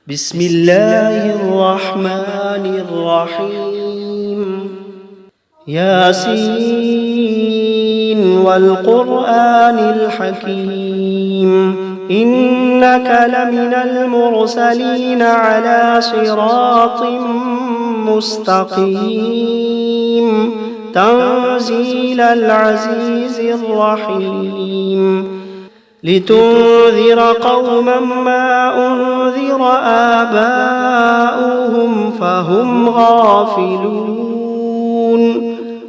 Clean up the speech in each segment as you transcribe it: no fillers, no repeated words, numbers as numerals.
بسم الله الرحمن الرحيم ياسين والقرآن الحكيم إنك لمن المرسلين على صراط مستقيم تنزيل العزيز الرحيم لتنذر قوما ما أنذر آباؤهم فهم غافلون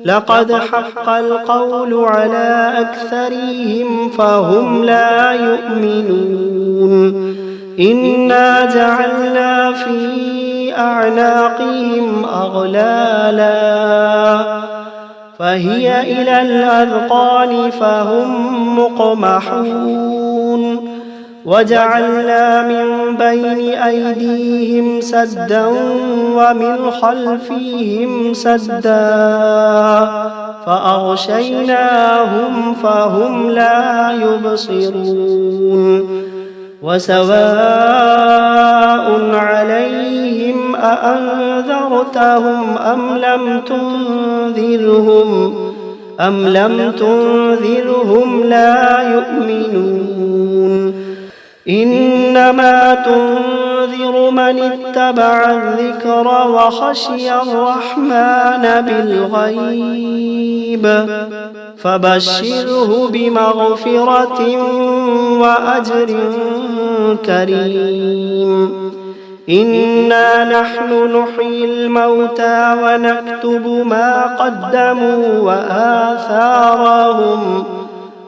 لقد حق القول على أكثرهم فهم لا يؤمنون إنا جعلنا في أعناقهم أغلالا فهي إلى الأذقان فهم مقمحون وجعلنا من بين أيديهم سدا ومن خلفهم سدا فأغشيناهم فهم لا يبصرون وسواء عليهم أأنذرتهم أم لم تنذرهم لا يؤمنون إنما تنذر من اتبع الذكر وخشي الرحمن بالغيب فبشره بمغفرة وأجر كريم إنا نحن نحيي الموتى ونكتب ما قدموا وآثارهم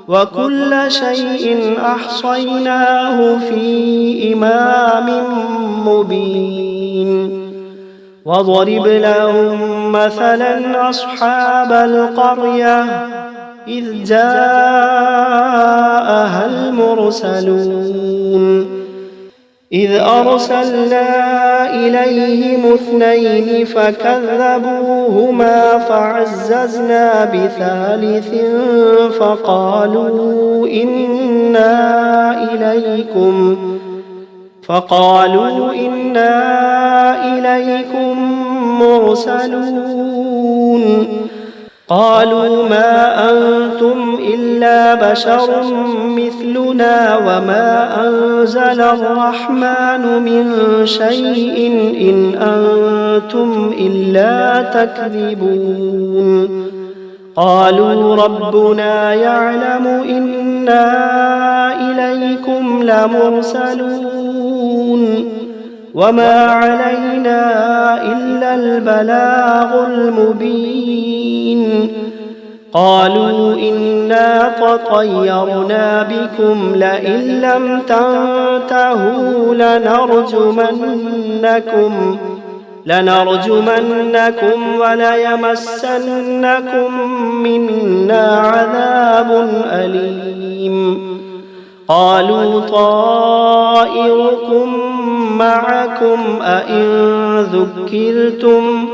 وكل شيء أحصيناه في إمام مبين واضرب لهم مثلا أصحاب القرية إذ جاءها المرسلون إذ أرسلنا إليهم 2 فكذبوهما فعززنا بثالث فقالوا إنا إليكم مرسلون قالوا ما أنتم إلا بشر مثلنا وما أنزل الرحمن من شيء إن أنتم إلا تكذبون قالوا ربنا يعلم إنا إليكم لمرسلون وما علينا إلا البلاغ المبين قالوا إنا تطيرنا بكم لئن لم تنتهوا لنرجمنكم وليمسنكم منا عذاب أليم قالوا طائركم معكم أئن ذكرتم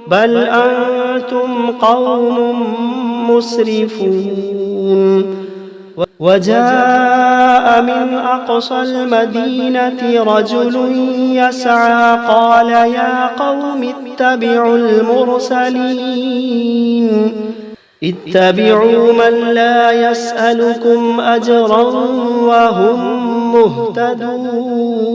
بل أنتم قوم مسرفون وجاء من أقصى المدينة رجل يسعى قال يا قوم اتبعوا المرسلين اتبعوا من لا يسألكم أجرا وهم مهتدون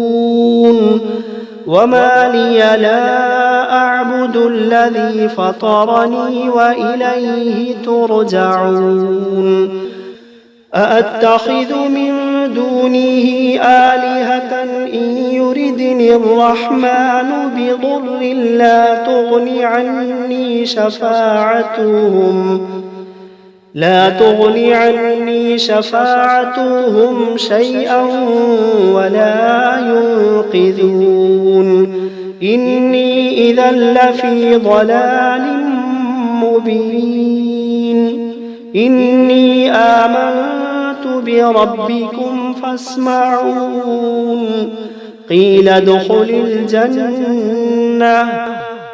وما لي لا أعبد الذي فطرني وإليه ترجعون أأتخذ من دونه آلهة إن يردني الرحمن بضر لا تغني عني شفاعتهم شيئا ولا ينقذون إني إذا لفي ضلال مبين إني آمنت بربكم فاسمعون قيل ادخل الجنة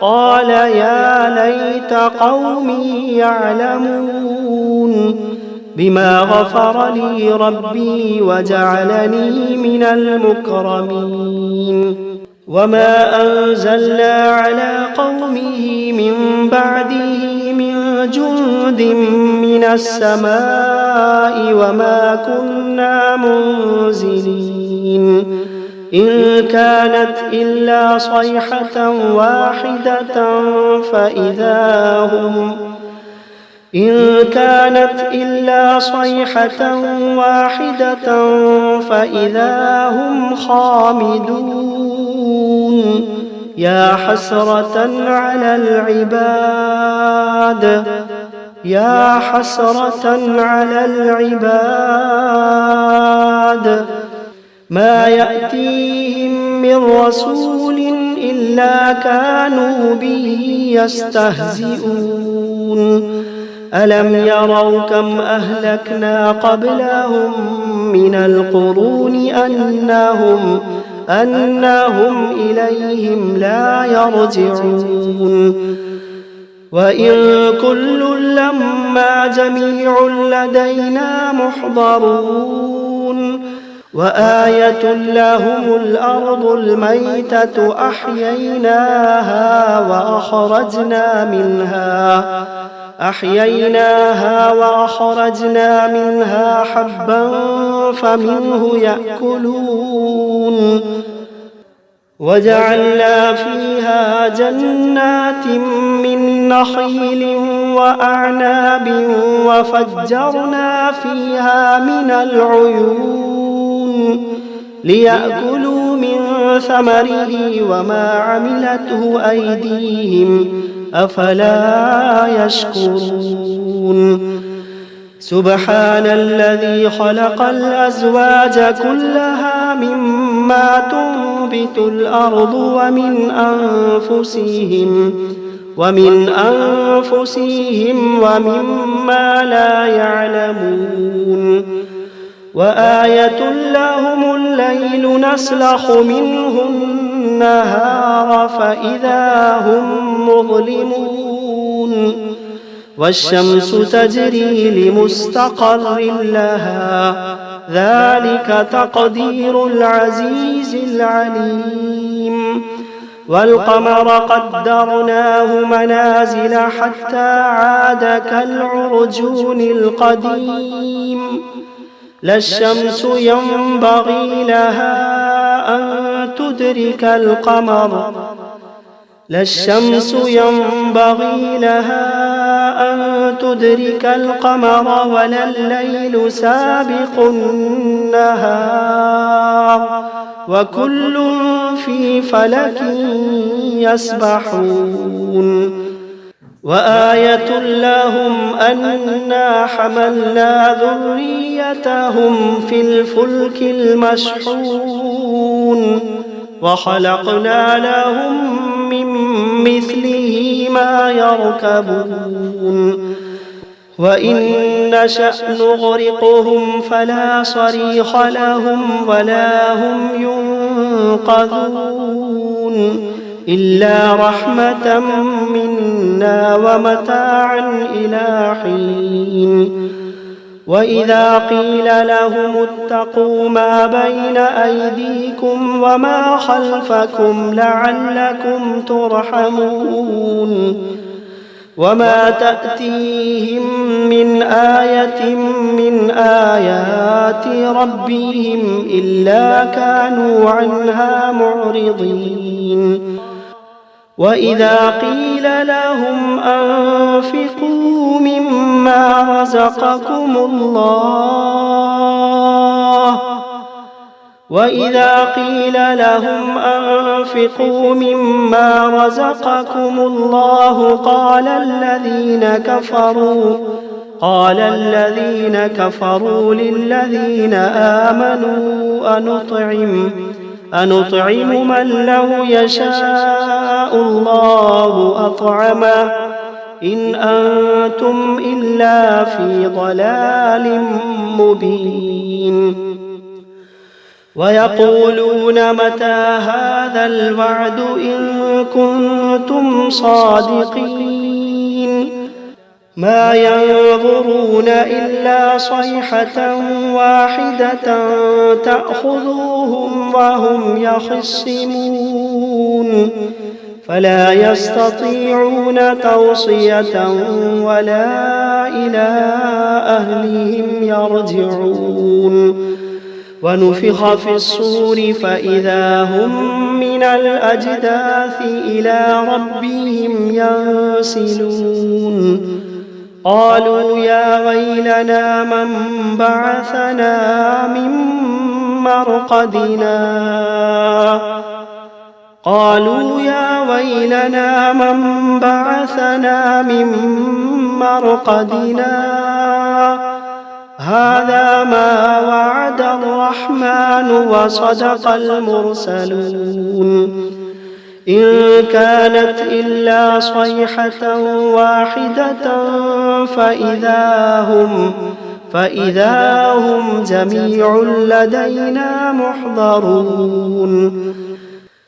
قال يا ليت قومي يعلمون بما غفر لي ربي وجعلني من المكرمين وما أنزلنا على قومه من بعده من جند من السماء وما كنا منزلين إن كانت إلا صيحة واحدة فإذا هم خامدون يا حسرة على العباد ما يأتيهم من رسول إلا كانوا به يستهزئون ألم يروا كم أهلكنا قبلهم من القرون أنهم إليهم لا يرجعون وإن كل لما جميع لدينا محضرون وآية لهم الأرض الميتة أحييناها وأخرجنا منها حبا فمنه يأكلون وجعلنا فيها جنات من نخيل وأعناب وفجرنا فيها من العيون ليأكلوا من ثمره وما عملته أيديهم أفلا يشكرون سبحان الذي خلق الأزواج كلها مما تنبت الأرض ومن أنفسهم ومما لا يعلمون وآية لهم الليل نسلخ منه النهار فإذا هم مظلمون والشمس تجري لمستقر لها ذلك تقدير العزيز العليم والقمر قدرناه منازل حتى عاد كالعرجون القديم لا الشمس ينبغي لها أن تدرك القمر ولا الليل سابق النهار وكل في فلك يسبحون وآية لهم أنا حملنا ذريتهم في الفلك المشحون وخلقنا لهم من مثله ما يركبون وإن نشأ نغرقهم فلا صريخ لهم ولا هم ينقذون إلا رحمة منا ومتاعا إلى حين وإذا قيل لهم اتقوا ما بين أيديكم وما خلفكم لعلكم ترحمون وما تأتيهم من آية من آيات ربهم إلا كانوا عنها معرضين وإذا قيل لهم أنفقوا مما رزقكم الله قال الذين كفروا للذين آمنوا أنطعم من لو يشاء الله أطعمه إن أنتم إلا في ضلال مبين ويقولون متى هذا الوعد إن كنتم صادقين ما ينظرون إلا صيحة واحدة تأخذوهم وهم يخصمون فلا يستطيعون توصية ولا إلى أهلهم يرجعون ونفخ في الصور فإذا هم من الأجداث إلى ربهم ينسلون قالوا يا ويلنا من بعثنا من مرقدنا هذا ما وعد الرحمن وصدق المرسلون إن كانت إلا صيحة واحدة فإذا هم جميع لدينا محضرون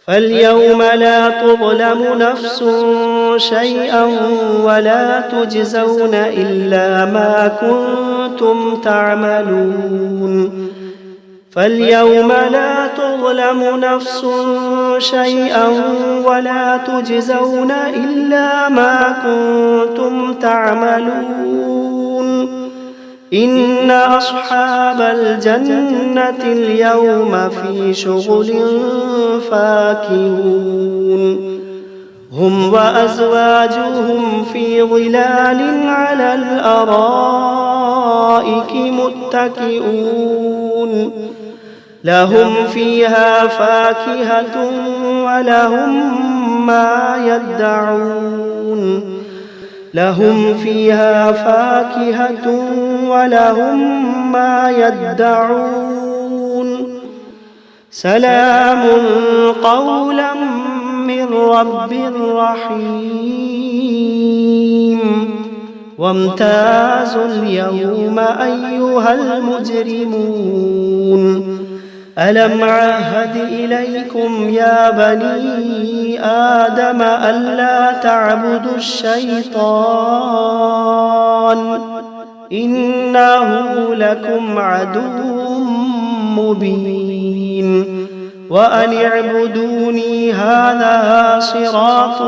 فاليوم لا تظلم نفس شيئا ولا تجزون إلا ما كنتم تعملون فاليوم لا تظلم نفس شيئا ولا تجزون إلا ما كنتم تعملون إن أصحاب الجنة اليوم في شغل فاكهون هم وأزواجهم في ظلال على الأرائك متكئون لهم فيها فاكهة ولهم ما يدعون سلام قولا من رب رحيم وامتازوا اليوم أيها المجرمون ألم عهد إليكم يا بني آدم ألا تعبدوا الشيطان إنه لكم عدو مبين وأن اعبدوني هذا صراط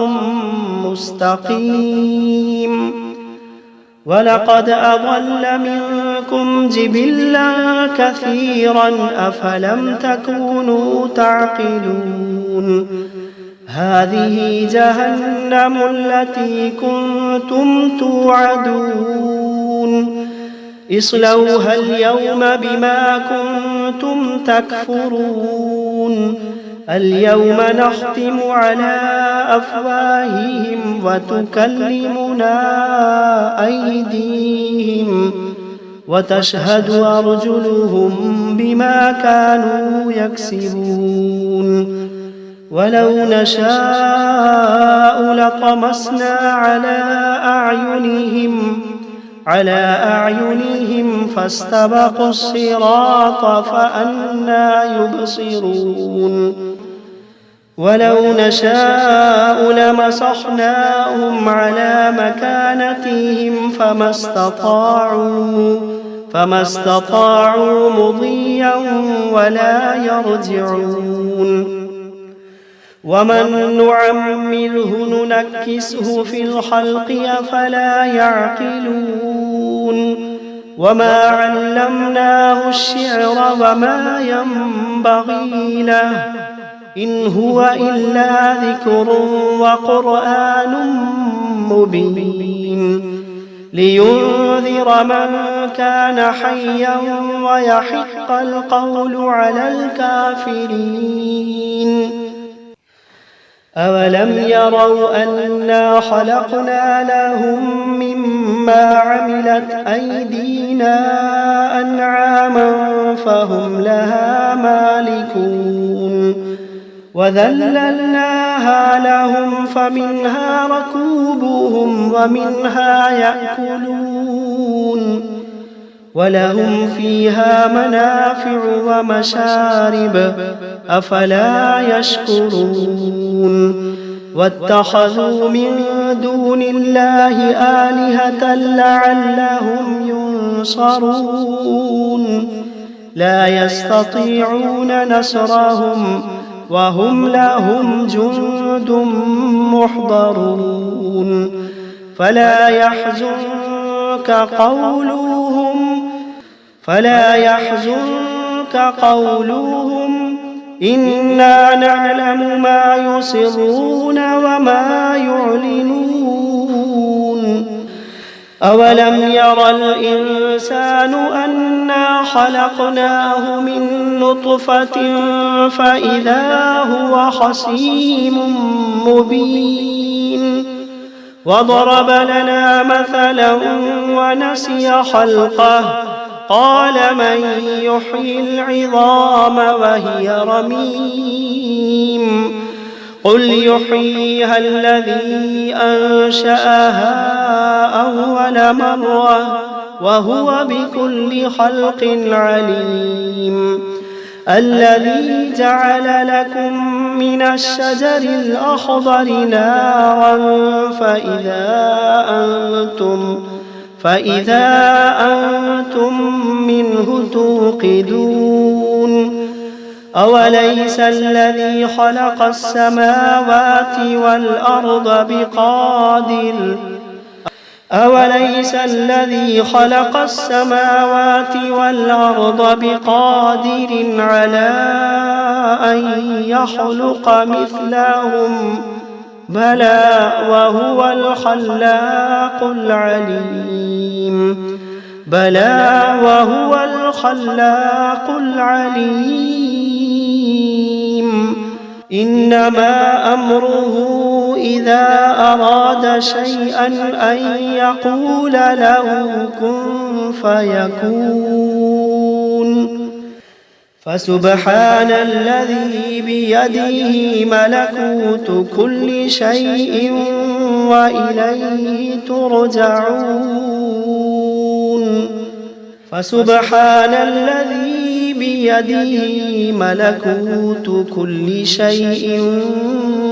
مستقيم ولقد أضل منكم جبلا كثيرا أفلم تكونوا تعقلون هذه جهنم التي كنتم توعدون اصلوها اليوم بما كنتم تكفرون اليوم نختم على أفواههم وتكلمنا أيديهم وتشهد أرجلهم بما كانوا يكسبون ولو نشاء لطمسنا على أعينهم فاستبقوا الصراط فأنى يبصرون ولو نشاء لمسخناهم على مكانتهم فما استطاعوا مضيا ولا يرجعون ومن نعمره ننكسه في الخلق أفلا يعقلون وما علمناه الشعر وما ينبغي له إن هو إلا ذكر وقرآن مبين لينذر من كان حيا ويحق القول على الكافرين أولم يروا أنا خلقنا لهم مما عملت أيدينا أنعاما فهم لها مالكون وذللناها لهم فمنها ركوبهم ومنها يأكلون ولهم فيها منافع ومشارب أفلا يشكرون واتخذوا من دون الله آلهة لعلهم ينصرون لا يستطيعون نصرهم وهم لهم جند محضرون فلا يحزنك قولهم إنا نعلم ما يسرون وما يعلنون أولم ير الإنسان أنا خلقناه من نطفة فإذا هو خصيم مبين وضرب لنا مثلا ونسي خلقه قال من يحيي العظام وهي رميم قل يحييها الذي أنشأها أول مرة وهو بكل خلق عليم الذي جعل لكم من الشجر الأخضر نارا فإذا أنتم منه توقدون أوليس الذي خلق السماوات والأرض بقادر على أن يخلق مثلهم بلى وهو الخلاق العليم إنما أمره إذا أراد شيئا أن يقول له كن فيكون فسبحان الذي بيده ملكوت كل شيء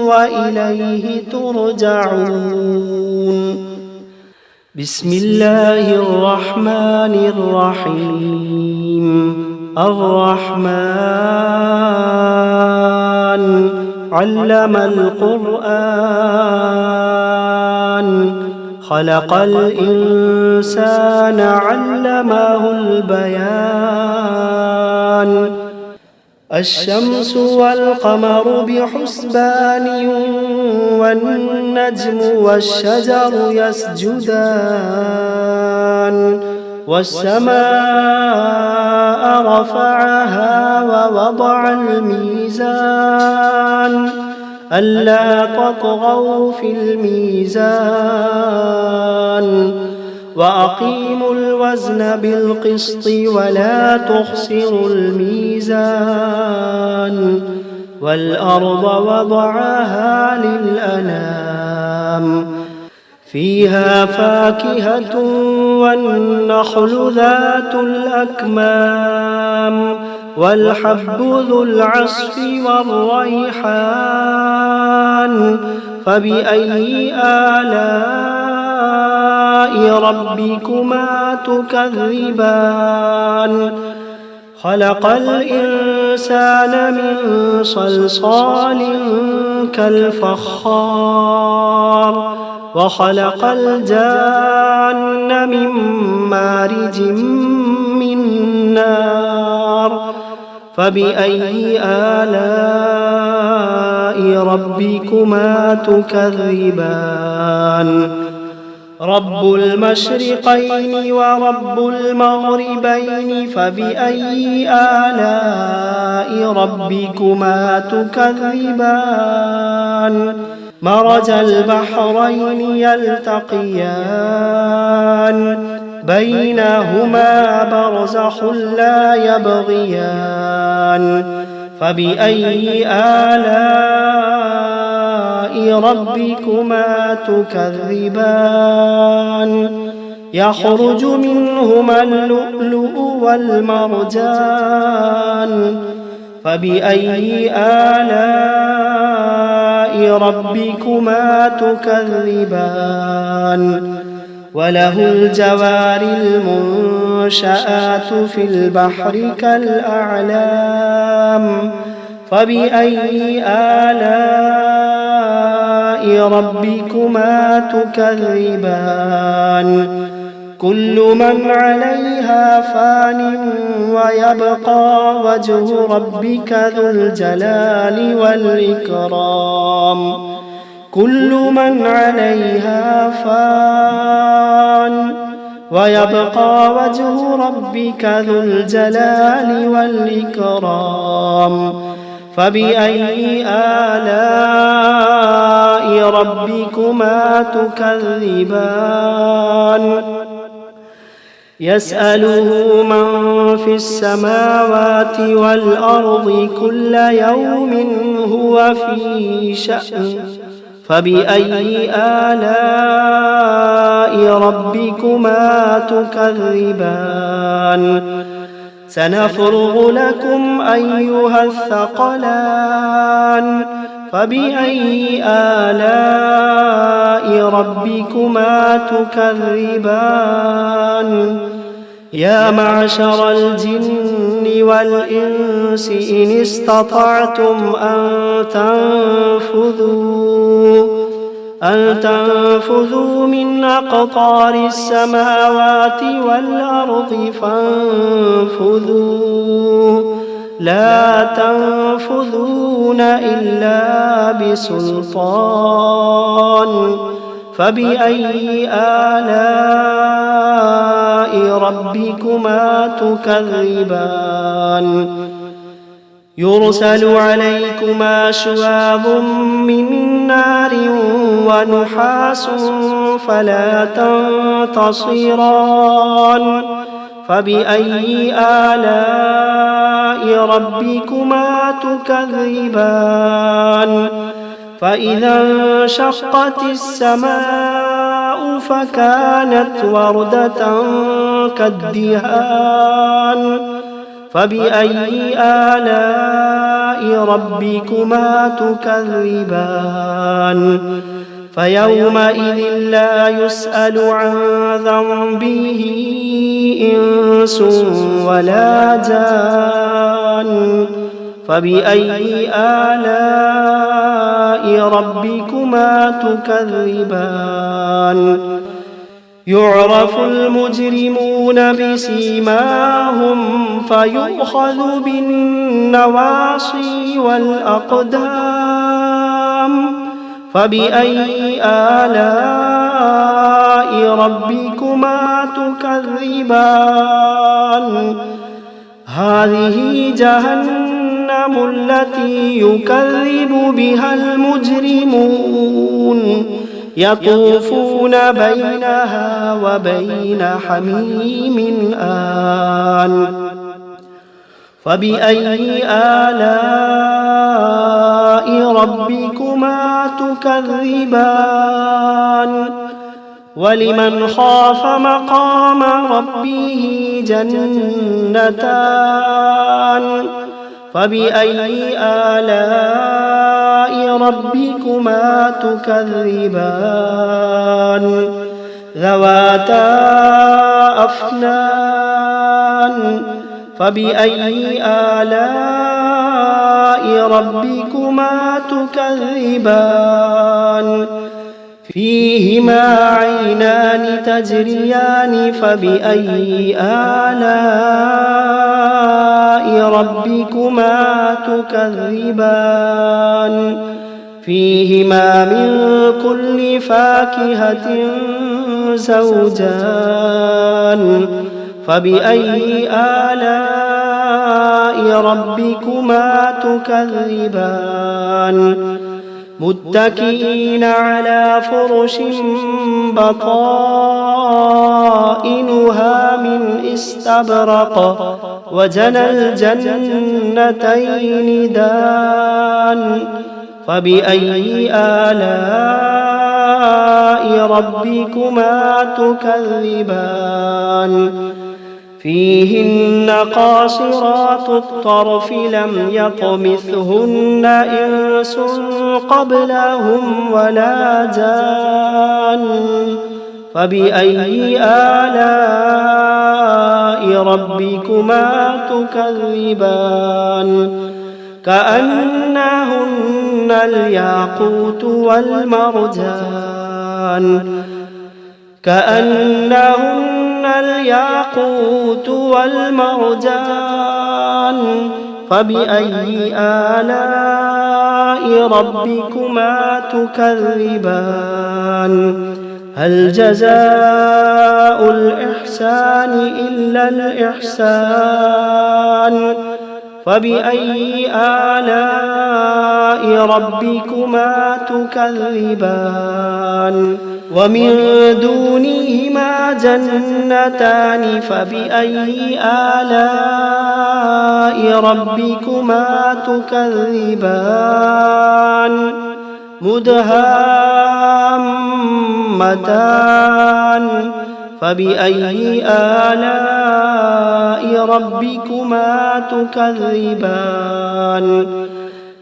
وإليه ترجعون بسم الله الرحمن الرحيم الرحمن علم القرآن خلق الإنسان علمه البيان الشمس والقمر بحسبان والنجم والشجر يسجدان والسماء رفعها ووضع الميزان ألا تطغوا في الميزان وأقيموا الوزن بالقسط ولا تخسروا الميزان والأرض وضعها للأنام فيها فاكهة والنخل ذات الأكمام والحب ذو العصف والريحان فبأي آلاء ربكما تكذبان خلق الإنسان من صلصال كالفخار وخلق الجان من مارج من نار فبأي آلاء ربكما تكذبان رب المشرقين ورب المغربين فبأي آلاء ربكما تكذبان مرج البحرين يلتقيان بينهما برزخ لا يبغيان فبأي آلاء ربكما تكذبان يخرج منهما اللؤلؤ والمرجان فبأي آلاء ربكما تكذبان وله الجوار المنشآت في البحر كالأعلام فبأي آلاء ربكما تكذبان كل من عليها فان ويبقى وجه ربك ذو الجلال والإكرام كل من عليها فان ويبقى وجه ربك ذو الجلال والإكرام فبأي آلاء ربكما تكذبان يسأله من في السماوات والأرض كل يوم هو في شأن فبأي آلاء ربكما تكذبان سنفرغ لكم أيها الثقلان فبأي آلاء ربكما تكذبان يا معشر الجن والإنس إن استطعتم أن تنفذوا من أقطار السماوات والأرض فانفذوا لا تنفذون إلا بسلطان فبأي آلاء ربكما تكذبان يرسل عليكما شواظ من نار ونحاس فلا تنتصران فبأي آلاء ربكما تكذبان فإذا انشقت السماء فكانت وردة كالدهان فبأي آلاء ربكما تكذبان فيومئذ لا يسأل عن ذنبه إنس ولا جان فبأي آلاء ربكما تكذبان يعرف المجرمون بسيماهم فيؤخذ بالنواصي والأقدام فبأي آلاء ربكما تكذبان هذه جهنم التي يكذب بها المجرمون يطوفون بينها وبين حميم آن فبأي آلاء ربكما تكذبان ولمن خاف مقام ربه جنتان فبأي آلاء ربكما تكذبان ذواتا أفنان فبأي آلاء ربكما تكذبان فيهما عينان تجريان فبأي آلاء ربكما تكذبان فيهما من كل فاكهة زوجان فبأي آلاء ربكما تكذبان متكئين على فرش بطائنها من استبرق وجنى الجنتين دان فبأي آلاء ربكما تكذبان فيهن قاصرات الطرف لم يطمثهن إنس قبلهم ولا جان فبأي آلاء ربكما تكذبان كأنهن الياقوت والمرجان فبأي آلاء ربكما تكذبان هل جزاء الإحسان إلا الإحسان فبأي آلاء ربكما تكذبان ومن دونهما جنتان فبأي آلاء ربكما تكذبان مدهامتان فبأي آلاء ربكما تكذبان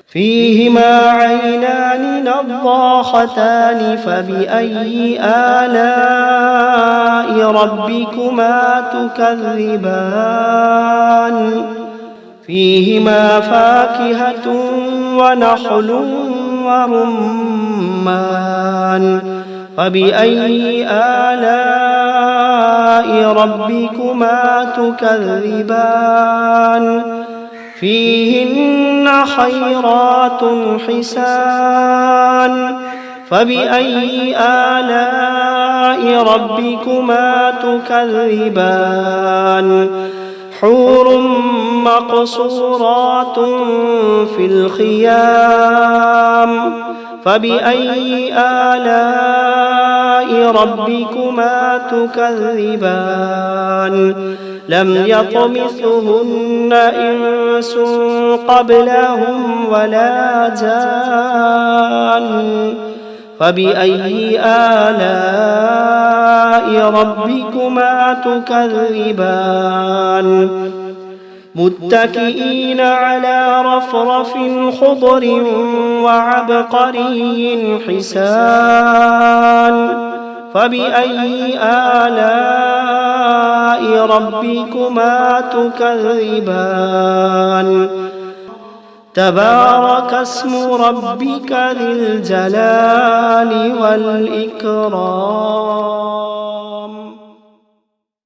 فيهما عينان نضاختان فبأي آلاء ربكما تكذبان فيهما فاكهة ونخل ورمان فبأي آلاء ربكما تكذبان فيهن خيرات حسان فبأي آلاء ربكما تكذبان حور مقصورات في الخيام فبأي آلاء ربكما تكذبان لم يطمثهن إنس قبلهم ولا جان فبأي آلاء ربكما تكذبان متكئين على رفرف خضر وعبقري حسان فبأي آلاء ربكما تكذبان تبارك اسم ربك ذي الجلال والإكرام